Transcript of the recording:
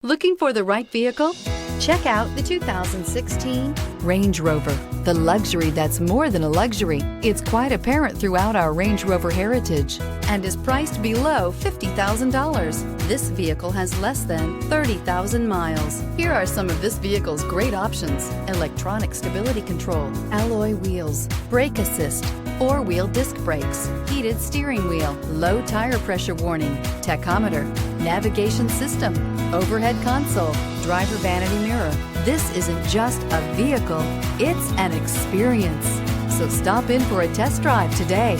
Looking for the right vehicle? Check out the 2016 Range Rover. The luxury that's more than a luxury. It's quite apparent throughout our Range Rover heritage and is priced below $50,000. This vehicle has less than 30,000 miles. Here are some of this vehicle's great options: electronic stability control, alloy wheels, brake assist, four-wheel disc brakes, heated steering wheel, low tire pressure warning, tachometer, navigation system, overhead console, driver vanity mirror. This isn't just a vehicle, it's an experience. So stop in for a test drive today.